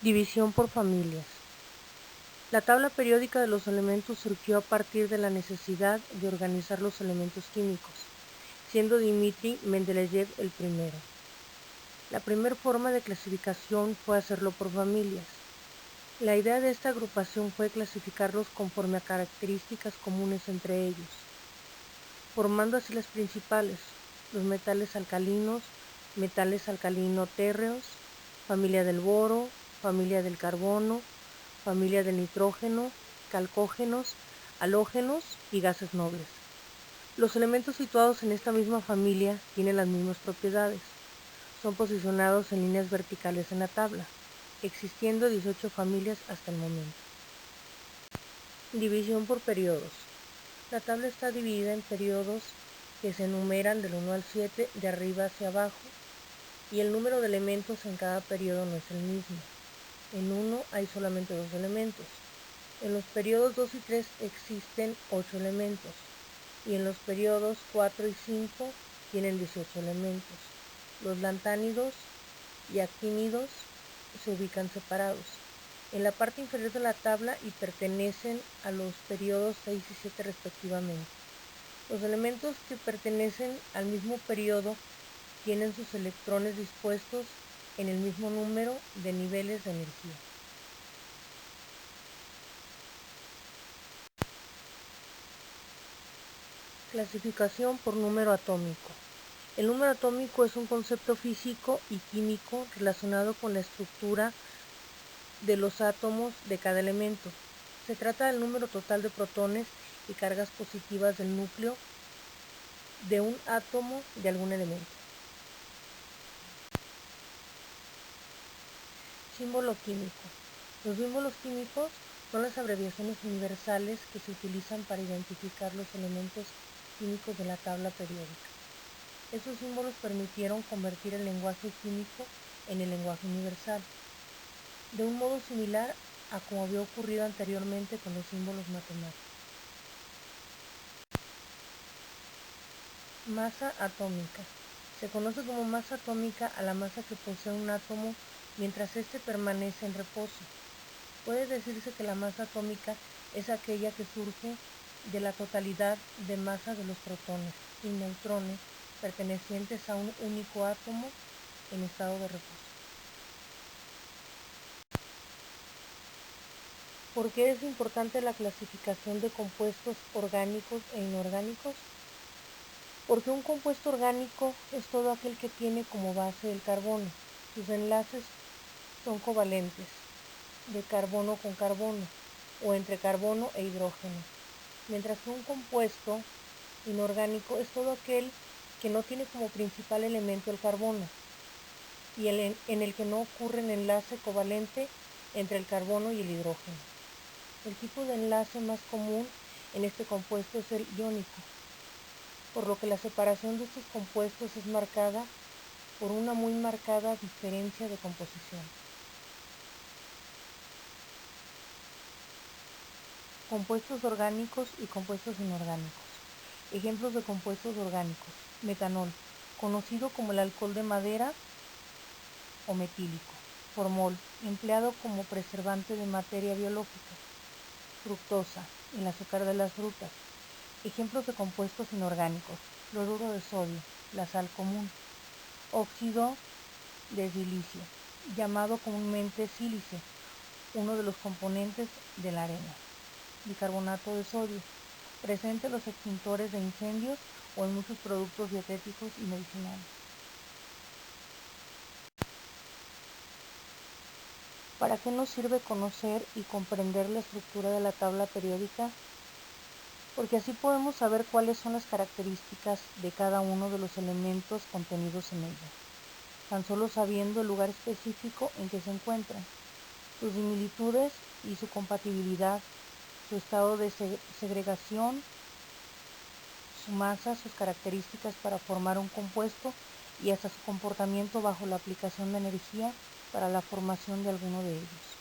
División por familias. La tabla periódica de los elementos surgió a partir de la necesidad de organizar los elementos químicos, siendo Dmitri Mendeleev el primero. La primera forma de clasificación fue hacerlo por familias. La idea de esta agrupación fue clasificarlos conforme a características comunes entre ellos, formando así las principales: los metales alcalinos, metales alcalino-térreos, familia del boro, familia del carbono, familia del nitrógeno, calcógenos, halógenos y gases nobles. Los elementos situados en esta misma familia tienen las mismas propiedades. Son posicionados en líneas verticales en la tabla, existiendo 18 familias hasta el momento. División por periodos. La tabla está dividida en periodos que se enumeran del 1 al 7 de arriba hacia abajo, y el número de elementos en cada periodo no es el mismo. En uno hay solamente 2 elementos. En los periodos 2 y 3 existen 8 elementos, y en los periodos 4 y 5 tienen 18 elementos. Los lantánidos y actínidos se ubican separados en la parte inferior de la tabla y pertenecen a los periodos 6 y 7 respectivamente. Los elementos que pertenecen al mismo periodo tienen sus electrones dispuestos en el mismo número de niveles de energía. Clasificación por número atómico. El número atómico es un concepto físico y químico relacionado con la estructura de los átomos de cada elemento. Se trata del número total de protones y cargas positivas del núcleo de un átomo de algún elemento. Símbolo químico. Los símbolos químicos son las abreviaciones universales que se utilizan para identificar los elementos químicos de la tabla periódica. Estos símbolos permitieron convertir el lenguaje químico en el lenguaje universal, de un modo similar a como había ocurrido anteriormente con los símbolos matemáticos. Masa atómica. Se conoce como masa atómica a la masa que posee un átomo mientras éste permanece en reposo. Puede decirse que la masa atómica es aquella que surge de la totalidad de masa de los protones y neutrones pertenecientes a un único átomo en estado de reposo. ¿Por qué es importante la clasificación de compuestos orgánicos e inorgánicos? Porque un compuesto orgánico es todo aquel que tiene como base el carbono. Sus enlaces son covalentes, de carbono con carbono o entre carbono e hidrógeno, mientras que un compuesto inorgánico es todo aquel que no tiene como principal elemento el carbono y en el que no ocurre el enlace covalente entre el carbono y el hidrógeno. El tipo de enlace más común en este compuesto es el iónico, por lo que la separación de estos compuestos es marcada por una muy marcada diferencia de composición. Compuestos orgánicos y compuestos inorgánicos. Ejemplos de compuestos orgánicos: metanol, conocido como el alcohol de madera o metílico. Formol, empleado como preservante de materia biológica. Fructosa, el azúcar de las frutas. Ejemplos de compuestos inorgánicos: cloruro de sodio, la sal común. Óxido de silicio, llamado comúnmente sílice, uno de los componentes de la arena. Bicarbonato de sodio, presente en los extintores de incendios o en muchos productos dietéticos y medicinales. ¿Para qué nos sirve conocer y comprender la estructura de la tabla periódica? Porque así podemos saber cuáles son las características de cada uno de los elementos contenidos en ella, tan solo sabiendo el lugar específico en que se encuentran, sus similitudes y su compatibilidad, su estado de segregación, su masa, sus características para formar un compuesto y hasta su comportamiento bajo la aplicación de energía para la formación de alguno de ellos.